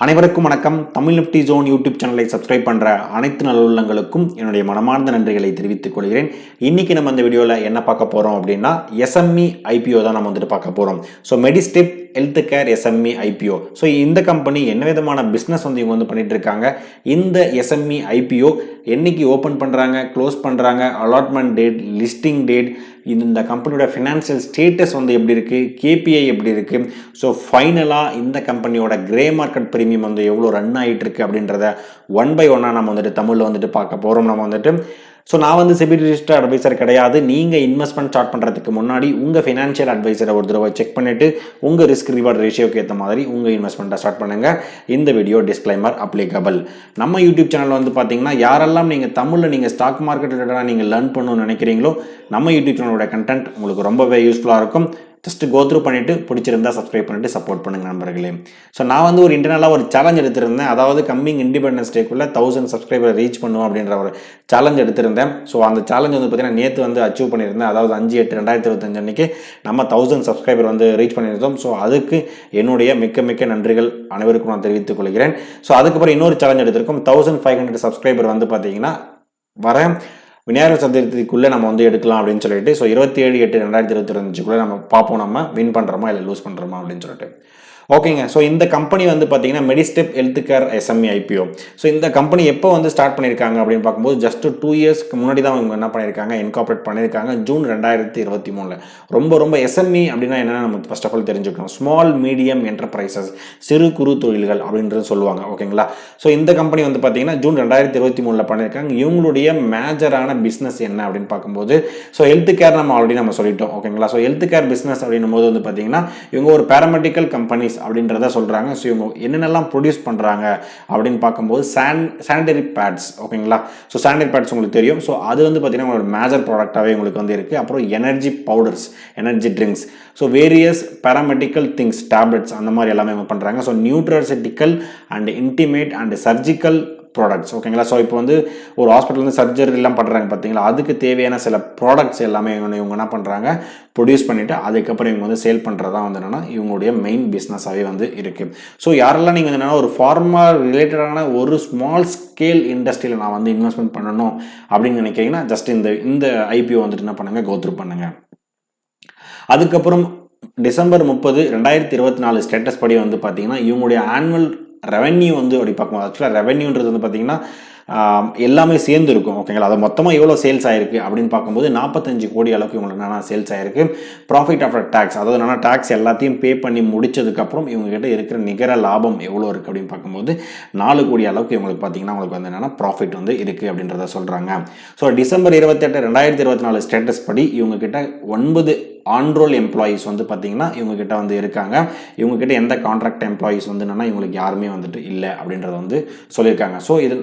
அனைவருக்கும் வணக்கம். Tamil Nifty zone YouTube சேனலை சப்ஸ்கிரைப் பண்ணுற அனைத்து நல்லுள்ளங்களுக்கும் என்னுடைய மனமார்ந்த நன்றிகளை தெரிவித்துக் கொள்கிறேன். இன்றைக்கி நம்ம இந்த வீடியோவில் என்ன பார்க்க போகிறோம் அப்படின்னா எஸ்எம்இ ஐபிஓ தான் நம்ம வந்துட்டு பார்க்க போகிறோம். So Medistep health care SME IPO. So இந்த கம்பெனி என்ன விதமான பிஸ்னஸ் வந்து இவங்க வந்து பண்ணிட்டு இருக்காங்க, இந்த எஸ்எம்இ ஐபிஓ என்னைக்கு ஓப்பன் பண்ணுறாங்க, க்ளோஸ் பண்ணுறாங்க, அலாட்மெண்ட் டேட், லிஸ்டிங் டேட், இந்த கம்பெனியோட ஃபினான்ஷியல் ஸ்டேட்டஸ் வந்து எப்படி இருக்குது, கேபிஐ எப்படி இருக்குது, ஸோ ஃபைனலாக இந்த கம்பெனியோட கிரே மார்க்கெட் ப்ரீமியம் வந்து எவ்வளோ ரன் ஆகிட்டு இருக்கு அப்படின்றத ஒன் பை ஒன்னாக நம்ம வந்துட்டு தமிழில் வந்துட்டு பார்க்க போகிறோம். நம்ம வந்துட்டு ஸோ நான் வந்து செபி ரிஜிஸ்டர்ட் அட்வைசர் கிடையாது. நீங்கள் இன்வெஸ்ட்மெண்ட் ஸ்டார்ட் பண்ணுறதுக்கு முன்னாடி உங்கள் ஃபினான்ஷியல் அட்வைசரை ஒரு தடவை செக் பண்ணிவிட்டு உங்கள் ரிஸ்க் ரிவார்ட் ரேஷியோக்கு ஏற்ற மாதிரி உங்கள் இன்வெஸ்ட்மெண்ட்டை ஸ்டார்ட் பண்ணுங்கள். இந்த வீடியோ டிஸ்க்ளைமர் அப்ளிகபிள். நம்ம யூடியூப் சேனல் வந்து பார்த்தீங்கன்னா யாரெல்லாம் நீங்கள் தமிழில் நீங்கள் ஸ்டாக் மார்க்கெட் ரிலேட்டடாக நீங்கள் லேர்ன் பண்ணணும்னு நினைக்கிறீங்களோ நம்ம யூடியூப் சேனலோட கண்டென்ட் உங்களுக்கு ரொம்பவே யூஸ்ஃபுல்லாக இருக்கும். ஜஸ்ட் கோத்ரூ பண்ணிவிட்டு பிடிச்சிருந்தா சப்ஸ்கிரைப் பண்ணிவிட்டு சப்போர்ட் பண்ணுங்கள் நண்பர்களே. ஸோ நான் வந்து ஒரு இன்டர்னலாக ஒரு சேலஞ்ச் எடுத்திருந்தேன். அதாவது கம்மிங் இண்டிபெண்டன்ஸ் டேக்குள்ளே 1000 சப்ஸ்கிரைபர் ரீச் பண்ணுவோம் அப்படின்ற ஒரு சேலஞ்ச் எடுத்திருந்தேன். ஸோ அந்த சேலஞ்ச் வந்து பார்த்தீங்கன்னா நேற்று வந்து அச்சீவ் பண்ணியிருந்தேன். அதாவது 5/8/2025 அன்றைக்கி நம்ம 1000 சப்ஸ்கிரைபர் வந்து ரீச் பண்ணியிருந்தோம். ஸோ அதுக்கு என்னுடைய மிக்க நன்றிகள் அனைவருக்கும் நான் தெரிவித்துக் கொள்கிறேன். ஸோ அதுக்கப்புறம் இன்னொரு சேலஞ்ச் எடுத்திருக்கோம். 1500 சப்ஸ்கிரைபர் வந்து பார்த்தீங்கன்னா வரேன் விநாயகர் சதுர்த்திக்குள்ளே நம்ம வந்து எடுக்கலாம் அப்படின்னு சொல்லிட்டு, ஸோ 27/8/2025 நம்ம பார்ப்போம் நம்ம வின் பண்ணுறோமா இல்லை லூஸ் பண்ணுறோமா அப்படின்னு சொல்லிட்டு. ஓகேங்க. ஸோ இந்த கம்பெனி வந்து பார்த்தீங்கன்னா Medistep health care SME IPO. So இந்த கம்பெனி எப்போ வந்து ஸ்டார்ட் பண்ணியிருக்காங்க அப்படின்னு பார்க்கும்போது ஜஸ்ட் 2 இயர்ஸ்க்கு முன்னாடி தான் அவங்க என்ன பண்ணியிருக்காங்க, இன்கார்பரேட் பண்ணியிருக்காங்க ஜூன் 2023. ரொம்ப எஸ்எம்இ அப்படின்னா என்னென்ன நம்ம ஃபர்ஸ்ட் ஆஃப் ஆல் தெரிஞ்சுக்கணும். ஸ்மால் மீடியம் என்டர்பிரைசஸ், சிறு குறு தொழில்கள் அப்படின்றது சொல்லுவாங்க. ஓகேங்களா. ஸோ இந்த கம்பெனி வந்து பார்த்தீங்கன்னா ஜூன் 2023 பண்ணியிருக்காங்க. இவங்களுடைய மேஜரான பிஸ்னஸ் என்ன அப்படின்னு பார்க்கும்போது ஸோ ஹெல்த் கேர் நம்ம ஆல்ரெடி நம்ம சொல்லிட்டோம். ஓகேங்களா. ஸோ ஹெல்த் கேர் பிஸ்னஸ் அப்படின்னும் போது வந்து பார்த்தீங்கன்னா இவங்க ஒரு பேராமெடிக்கல் கம்பெனிஸ் அப்படின்றத சொல்றாங்க. ஸோ இவங்க என்னென்னலாம் ப்ரொடியூஸ் பண்றாங்க அப்படின்னு பார்க்கும்போது சானிடரி பேட்ஸ். ஓகேங்களா. ஸோ சானிடரி பேட்ஸ் உங்களுக்கு தெரியும். ஸோ அது வந்து பார்த்தீங்கன்னா உங்களோட மேஜர் ப்ராடக்டாகவே உங்களுக்கு வந்து இருக்கு. அப்புறம் energy powders, energy drinks, so various paramedical things, tablets, அந்த மாதிரி எல்லாமே இவங்க பண்றாங்க. So nutraceutical and intimate and surgical products. ஓகேங்களா. ஸோ இப்போ வந்து ஒரு ஹாஸ்பிட்டல் வந்து சர்ஜரி எல்லாம் பண்ணுறாங்க பார்த்தீங்களா, அதுக்கு தேவையான சில ப்ராடக்ட்ஸ் எல்லாமே இவங்க என்ன பண்ணுறாங்க, ப்ரொடியூஸ் பண்ணிவிட்டு அதுக்கப்புறம் இவங்க வந்து சேல் பண்ணுறதா வந்து என்னென்னா இவங்களுடைய மெயின் பிஸ்னஸாகவே வந்து இருக்குது. ஸோ யாரெல்லாம் நீங்கள் வந்து என்னென்னா ஒரு ஃபார்மா ரிலேட்டடான ஒரு ஸ்மால் ஸ்கேல் இண்டஸ்ட்ரியில் நான் வந்து இன்வெஸ்ட்மெண்ட் பண்ணணும் அப்படின்னு நினைக்கிறீங்கன்னா ஜஸ்ட் இந்த ஐபிஓ வந்துட்டு என்ன பண்ணுங்கள், கோத்ரூ பண்ணுங்கள். அதுக்கப்புறம் டிசம்பர் 30, 2024 ஸ்டேட்டஸ் படி வந்து பார்த்தீங்கன்னா இவங்களுடைய ஆனுவல் ரெவென்யூ வந்து அப்படி பார்க்கும்போது ஆக்சுவலாக ரெவென்யூன்றது வந்து பார்த்தீங்கன்னா எல்லாமே சேர்ந்து இருக்கும். ஓகேங்களா. அது மொத்தமாக எவ்வளோ சேல்ஸ் ஆயிருக்கு அப்படின்னு பார்க்கும்போது 45 கோடி அளவுக்கு இவங்களுக்கு என்னென்னா சேல்ஸ் ஆயிருக்கு. ப்ராஃபிட் ஆஃப்டர் டேக்ஸ், அதாவது என்னென்னா டேக்ஸ் எல்லாத்தையும் பே பண்ணி முடிச்சதுக்கப்புறம் இவங்ககிட்ட இருக்கிற நிகர லாபம் எவ்வளோ இருக்குது அப்படின்னு பார்க்கும்போது 4 கோடி அளவுக்கு இவங்களுக்கு பார்த்தீங்கன்னா உங்களுக்கு வந்து என்னென்னா ப்ராஃபிட் வந்து இருக்குது அப்படின்றத சொல்கிறாங்க. ஸோ டிசம்பர் 28, 2024 ஸ்டேட்டஸ் படி இவங்ககிட்ட 9 ஆன்ரோல் எம்ப்ளாயீஸ் வந்து பார்த்தீங்கன்னா இவங்ககிட்ட வந்து இருக்காங்க. இவங்ககிட்ட எந்த கான்ட்ராக்ட் எம்ப்ளாயீஸ் வந்து என்னென்னா இவங்களுக்கு யாருமே வந்துட்டு இல்லை அப்படின்றத வந்து சொல்லியிருக்காங்க. ஸோ இது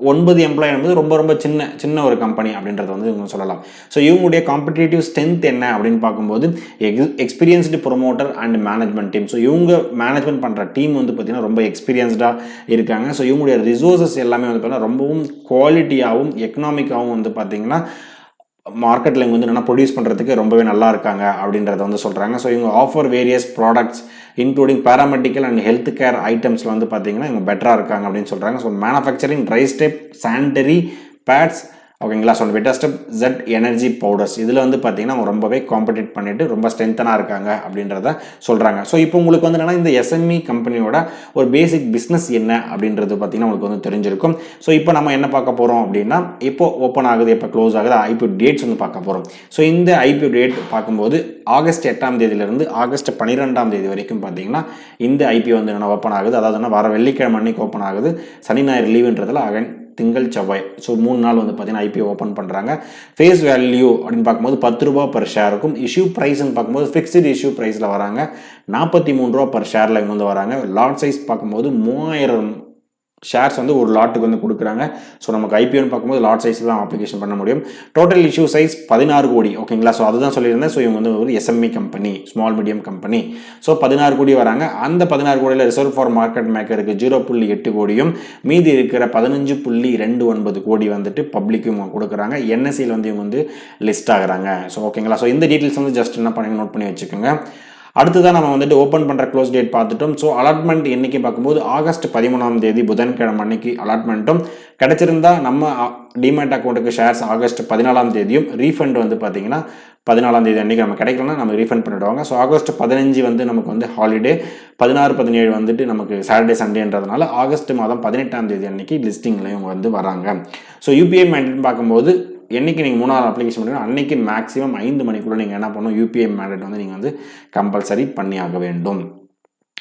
9 எம்ப்ளாயி என்பது ரொம்ப சின்ன ஒரு கம்பெனி அப்படின்றத வந்து இவங்க சொல்லலாம். ஸோ இவங்களுடைய காம்படிட்டிவ் ஸ்ட்ரென்த் என்ன அப்படின்னு பார்க்கும்போது experienced promoter and management team. So இவங்க மேனேஜ்மெண்ட் பண்ணுற டீம் வந்து பார்த்தீங்கன்னா ரொம்ப எக்ஸ்பீரியன்ஸ்டாக இருக்காங்க. ஸோ இவங்களுடைய ரிசோர்ஸஸ் எல்லாமே வந்து பார்த்தீங்கன்னா ரொம்பவும் குவாலிட்டியாகவும் எக்கனாமிக்காகவும் வந்து பார்த்தீங்கன்னா மார்க்கெட்டில் இவங்க வந்து என்னென்னா ப்ரொடியூஸ் பண்ணுறதுக்கு ரொம்பவே நல்லா இருக்காங்க அப்படின்றத வந்து சொல்கிறாங்க. ஸோ இவங்க offer various products including paramedical and health care ஐட்டம்ஸில் வந்து பார்த்தீங்கன்னா இவங்க பெட்டராக இருக்காங்க அப்படின்னு சொல்கிறாங்க. So manufacturing dry step sanitary pads. ஓகேங்களா. ஸோ வெட்டாஸ்டெப் ஜெட் எனர்ஜி பவுடர்ஸ் இதில் வந்து பார்த்தீங்கன்னா அவங்க ரொம்பவே காம்படிட் பண்ணிட்டு ரொம்ப ஸ்ட்ரென்த்தனாக இருக்காங்க அப்படின்றத சொல்கிறாங்க. ஸோ இப்போ உங்களுக்கு வந்து என்னென்னா இந்த எஸ்எம்இ கம்பெனியோட ஒரு பேசிக் பிஸ்னஸ் என்ன அப்படின்றது பார்த்தீங்கன்னா உங்களுக்கு வந்து தெரிஞ்சிருக்கும். ஸோ இப்போ நம்ம என்ன பார்க்க போகிறோம் அப்படின்னா இப்போ ஓப்பன் ஆகுது, எப்போ க்ளோஸ் ஆகுது, ஐபிஓ டேட்ஸ் வந்து பார்க்க போகிறோம். ஸோ இந்த ஐபிஓ டேட் பார்க்கும்போது ஆகஸ்ட் 8ஆம் தேதியிலிருந்து ஆகஸ்ட் 12ஆம் தேதி வரைக்கும் பார்த்தீங்கன்னா இந்த ஐபிஓ வந்து என்ன ஓப்பன் ஆகுது. அதாவது வர வெள்ளிக்கிழமை அன்னைக்கு ஓப்பன் ஆகுது. சனி ஞாயிறு லீவுன்றதுல அகன் திங்கள் செவ்வாய் ஸோ 3 நாள் வந்து பார்த்தீங்கன்னா ஐபிஓ ஓப்பன் பண்ணுறாங்க. ஃபேஸ் வேல்யூ அப்படின்னு பார்க்கும்போது 10 ரூபா பர் ஷேருக்கும், இஷ்யூ ப்ரைஸ்ன்னு பார்க்கும்போது ஃபிக்ஸ்டு இஷ்யூ ப்ரைஸில் வராங்க 43 ரூபா பர் ஷேரில் இவங்க வந்து வராங்க. லாட் சைஸ் பார்க்கும்போது 3000 ஷேர்ஸ் வந்து ஒரு லாட்டுக்கு வந்து கொடுக்குறாங்க. ஸோ நமக்கு ஐபிஓன்னு பார்க்கும்போது லாட் சைஸ் தான் அப்ளிகேஷன் பண்ண முடியும். டோட்டல் இஷ்யூ சைஸ் 16 கோடி. ஓகேங்களா. ஸோ அதுதான் சொல்லியிருந்தேன். ஸோ இவங்க வந்து ஒரு SME company, small medium company. So 16 கோடி வராங்க. அந்த 16 கோடியில் ரிசர்வ் ஃபார் மார்க்கெட் மேக்கருக்கு 0.8 கோடியும் மீதி இருக்கிற 15.29 கோடி வந்துட்டு பப்ளிக்கும் கொடுக்குறாங்க. என்எஸ்சியில் வந்து இவங்க வந்து லிஸ்ட் ஆகுறாங்க. ஸோ ஓகேங்களா. ஸோ இந்த டீட்டெயில்ஸ் வந்து ஜஸ்ட் என்ன பண்ணி நோட் பண்ணி வச்சுக்கோங்க. அடுத்ததான் நம்ம வந்துட்டு ஓப்பன் பண்ணுற க்ளோஸ் டேட் பார்த்துட்டோம். ஸோ அலாட்மெண்ட் என்னைக்கு பார்க்கும்போது ஆகஸ்ட் 13ஆம் தேதி புதன்கிழமை அன்னைக்கு அலாட்மெண்ட்டும் கிடைச்சிருந்தா நம்ம டிமேட் அக்கௌண்ட்டுக்கு ஷேர்ஸ் ஆகஸ்ட் 14ஆம் தேதியும் ரீஃபண்ட் வந்து பார்த்தீங்கன்னா 14ஆம் தேதி அன்றைக்கி நம்ம கிடைக்கலன்னா நம்ம ரீஃபண்ட் பண்ணிவிடுவாங்க. ஸோ ஆகஸ்ட் 15 வந்து நமக்கு வந்து ஹாலிடே, 16, 17 வந்துட்டு நமக்கு சாட்டர்டே சண்டேன்றதுனால ஆகஸ்ட் மாதம் 18ஆம் தேதி அன்னைக்கு லிஸ்டிங்லையும் வந்து வராங்க. ஸோ யூபிஐ மேண்டேட் பார்க்கும்போது என்றைக்கு நீங்கள் 3வது அப்ளிகேஷன் பண்ணுறீங்க அன்றைக்கி மேக்ஸிமம் 5 மணிக்குள்ளே நீங்கள் என்ன பண்ணணும், யூபிஐ மேண்டேட் வந்து நீங்கள் வந்து கம்பல்சரி பண்ணியாக வேண்டும்.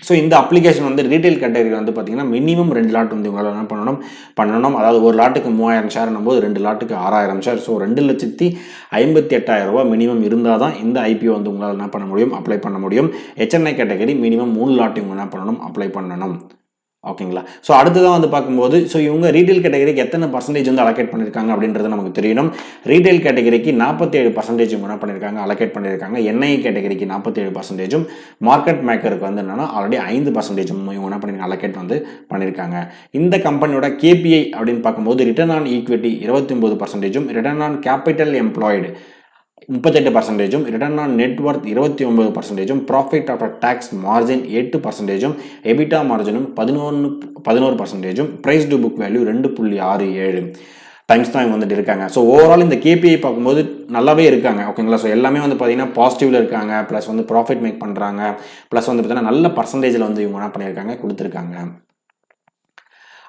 ஸோ இந்த அப்ளிகேஷன் வந்து ரீட்டைல் கேட்டகரி வந்து பார்த்தீங்கன்னா மினிமம் 2 லாட் வந்து உங்களால் என்ன பண்ணணும். அதாவது ஒரு லாட்டுக்கு 3000 ஷேர்னும் போது 2 லாட்டுக்கு 6000 ஷேர். ஸோ 2,58,000 மினிமம் இருந்தால் தான் இந்த ஐபிஓ வந்து உங்களால் என்ன பண்ண முடியும், அப்ளை பண்ண முடியும். HNI கேட்டகரி மினிமம் 3 லாட் இவங்க என்ன பண்ணணும், அப்ளை பண்ணணும். ஓகேங்களா. ஸோ அடுத்ததான் வந்து பார்க்கும்போது ஸோ இவங்க ரீட்டைல் கேட்டகரிக்கு எத்தனை பர்சன்டேஜ் வந்து அலோகேட் பண்ணியிருக்காங்க அப்படின்றது நமக்கு தெரியணும். ரீட்டைல் கேட்டகரிக்கு 47% இவங்க என்ன பண்ணியிருக்காங்க, அலோகேட் பண்ணியிருக்காங்க. NI கேட்டகரிக்கு 47%, மார்க்கெட் மேக்கருக்கு வந்து என்னன்னா ஆல்ரெடி 5% இவங்க என்ன பண்ணியிருக்காங்க, அலோகேட் வந்து பண்ணியிருக்காங்க. இந்த கம்பெனியோட KPI அப்படின்னு பார்க்கும்போது return on equity 29%, return on capital employed 38%, return on net worth 29%, profit after tax margin 8%, EBITDA மார்ஜினும் 11%, price to book value 2.67 times தான் இவங்க வந்துட்டு இருக்காங்க. ஸோ ஓவரால் இந்த KPI பார்க்கும்போது நல்லாவே இருக்காங்க. ஓகேங்களா. ஸோ எல்லாமே வந்து பார்த்தீங்கன்னா பாசிட்டிவில் இருக்காங்க. ப்ளஸ் வந்து ப்ராஃபிட் மேக் பண்ணுறாங்க. ப்ளஸ் வந்து பார்த்தீங்கன்னா நல்ல பர்சன்டேஜில் வந்து இவங்க என்ன பண்ணியிருக்காங்க, கொடுத்துருக்காங்க.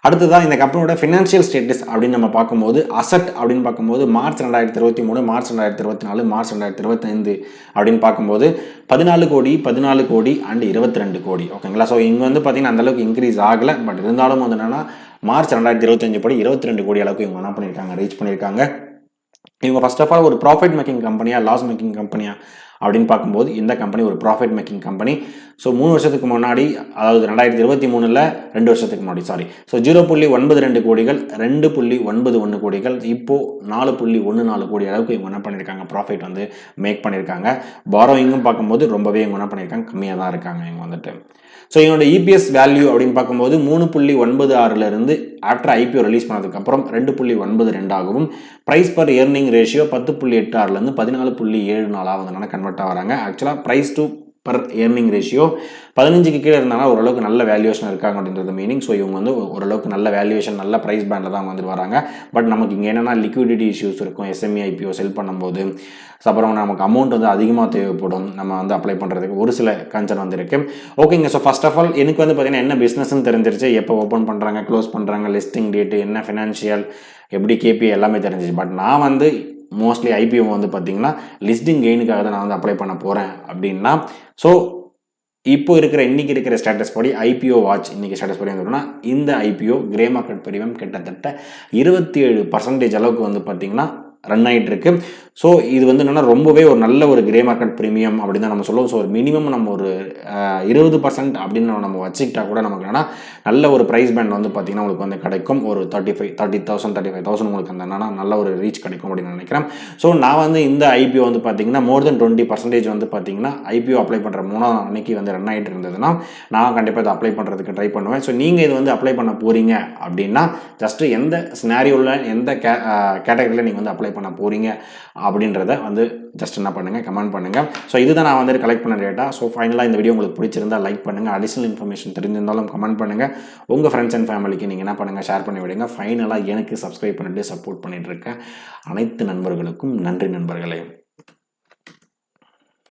அடுத்ததான் இந்த கம்பெனியோட ஃபினான்ஷியல் ஸ்டேட்டஸ் அப்படின்னு நம்ம பார்க்கும்போது அசட் அப்படின்னு பார்க்கும்போது மார்ச் 2023, மார்ச் 2024, மார்ச் 2025 அப்படின்னு பார்க்கும்போது 14 கோடி அண்ட் 22 கோடி. ஓகேங்களா. ஸோ இங்கே வந்து பார்த்தீங்கன்னா அந்தளவுக்கு இன்க்ரீஸ் ஆகலை. பட் இருந்தாலும் வந்து என்னன்னா மார்ச் 2025 படி 22 கோடி அளவுக்கு இவங்க என்ன பண்ணியிருக்காங்க, ரீச் பண்ணியிருக்காங்க. இவங்க ஃபர்ஸ்ட் ஆஃப் ஆல் ஒரு ப்ராஃபிட் மேக்கிங் கம்பெனியா லாஸ் மேக்கிங் கம்பெனியா அப்படின்னு பார்க்கும்போது இந்த கம்பெனி ஒரு ப்ராஃபிட் மேக்கிங் கம்பெனி. ஸோ 3 வருஷத்துக்கு முன்னாடி, அதாவது 2023 2 வருஷத்துக்கு முன்னாடி ஸோ 0.92 கோடிகள், 2.91 கோடிகள், இப்போது 4.14 கோடி அளவுக்கு இவங்க என்ன பண்ணியிருக்காங்க, ப்ராஃபிட் வந்து மேக் பண்ணியிருக்காங்க. பாரோயிங்கும் பார்க்கும்போது ரொம்பவே இவங்க என்ன பண்ணியிருக்காங்க, கம்மியாக தான் இருக்காங்க இவங்க வந்துட்டு. ஸோ என்னோட EPS வேல்யூ அப்படின்னு பார்க்கும்போது 3.96 ஆஃப்டர் IPO ரிலீஸ் பண்ணதுக்கப்புறம் 2.92 ஆகவும், price per earning ratio 10.86 14.74 convert ஆகிறாங்க. ஆக்சுவலாக price to per earning ratio 15க்கு கீழே இருந்தாலும் ஓரளவுக்கு நல்ல வேல்யூவேஷன் இருக்காங்க அப்படின்றது மீனிங். ஸோ இவங்க வந்து ஓரளவுக்கு நல்ல வேல்யூவேஷன், நல்ல ப்ரைஸ் பேண்டில் தான் வந்துட்டு வராங்க. பட் நமக்கு இங்கே என்னென்னா லிக்விடிட்டி இஷ்யூஸ் இருக்கும். SME IPO செல் பண்ணும்போது அப்புறம் நமக்கு அமௌண்ட் வந்து அதிகமாக தேவைப்படும் நம்ம வந்து அப்ளை பண்ணுறதுக்கு ஒரு சில கன்சர்ன் வந்து இருக்குது. ஓகேங்க. ஸோ ஃபர்ஸ்ட் ஆஃப் ஆல் எனக்கு வந்து பார்த்தீங்கன்னா என்ன பிஸ்னஸ்ன்னு தெரிஞ்சிருச்சு, எப்போ ஓப்பன் பண்ணுறாங்க, க்ளோஸ் பண்ணுறாங்க, லிஸ்டிங் டேட்டு என்ன, ஃபினான்ஷியல் எப்படி KPI எல்லாமே தெரிஞ்சிச்சு. பட் நான் வந்து மோஸ்ட்லி IPO வந்து பார்த்தீங்கன்னா லிஸ்டிங் கெயினுக்காக தான் நான் வந்து அப்ளை பண்ண போகிறேன் அப்படின்னா, ஸோ இப்போ இன்றைக்கி இருக்கிற ஸ்டேட்டஸ் படி IPO வாட்ச் இன்றைக்கி ஸ்டேட்டஸ் படி வந்து இந்த IPO கிரே மார்க்கெட் பிரீமியம் கிட்டத்தட்ட 27% அளவுக்கு வந்து பார்த்திங்கன்னா ரன் ஆகிட்டு இருக்கு. ஸோ இது வந்து என்னென்னா ரொம்பவே ஒரு நல்ல ஒரு கிரே மார்க்கெட் ப்ரீமியம் அப்படின்னு தான் நம்ம சொல்லுவோம். ஸோ ஒரு மினிமம் நம்ம ஒரு 20% அப்படின்னு நம்ம வச்சுக்கிட்டா கூட நமக்கு என்னன்னா நல்ல ஒரு ப்ரைஸ் பேண்ட் வந்து பார்த்திங்கன்னா உங்களுக்கு வந்து கிடைக்கும். ஒரு 35,000 உங்களுக்கு அந்த என்னன்னா நல்ல ஒரு ரீச் கிடைக்கும் அப்படின்னு நினைக்கிறேன். ஸோ நான் வந்து இந்த IPO வந்து பார்த்திங்கன்னா மோர் தென் 20% வந்து பார்த்திங்கன்னா IPO அப்ளை பண்ணுற 3ஆம் அன்னைக்கு வந்து ரன் ஆகிட்டு இருந்ததுன்னா நான் கண்டிப்பாக இதை அப்ளை பண்ணுறதுக்கு ட்ரை பண்ணுவேன். ஸோ நீங்கள் இது வந்து அப்ளை பண்ண போகிறீங்க அப்படின்னா ஜஸ்ட்டு எந்த ஸ்னாரியோவில் எந்த கேட்டகரியில் நீங்கள் வந்து அப்ளை பண்ண போகிறீங்க அப்படின்றத வந்து ஜஸ்ட் என்ன பண்ணுங்கள், கமெண்ட் பண்ணுங்கள். ஸோ இதுதான் நான் வந்து கலெக்ட் பண்ண டேட்டா. ஸோ ஃபைனலாக இந்த வீடியோ உங்களுக்கு பிடிச்சிருந்தா லைக் பண்ணுங்கள். அடிஷனல் இன்ஃபர்மேஷன் தெரிஞ்சிருந்தாலும் கமெண்ட் பண்ணுங்கள். உங்கள் ஃப்ரெண்ட்ஸ் அண்ட் ஃபேமிலிக்கு நீங்கள் என்ன பண்ணுங்கள், ஷேர் பண்ணி விடுங்க. ஃபைனலாக எனக்கு சப்ஸ்கிரைப் பண்ணிட்டு சப்போர்ட் பண்ணிட்டு இருக்க அனைத்து நண்பர்களுக்கும் நன்றி நண்பர்களே.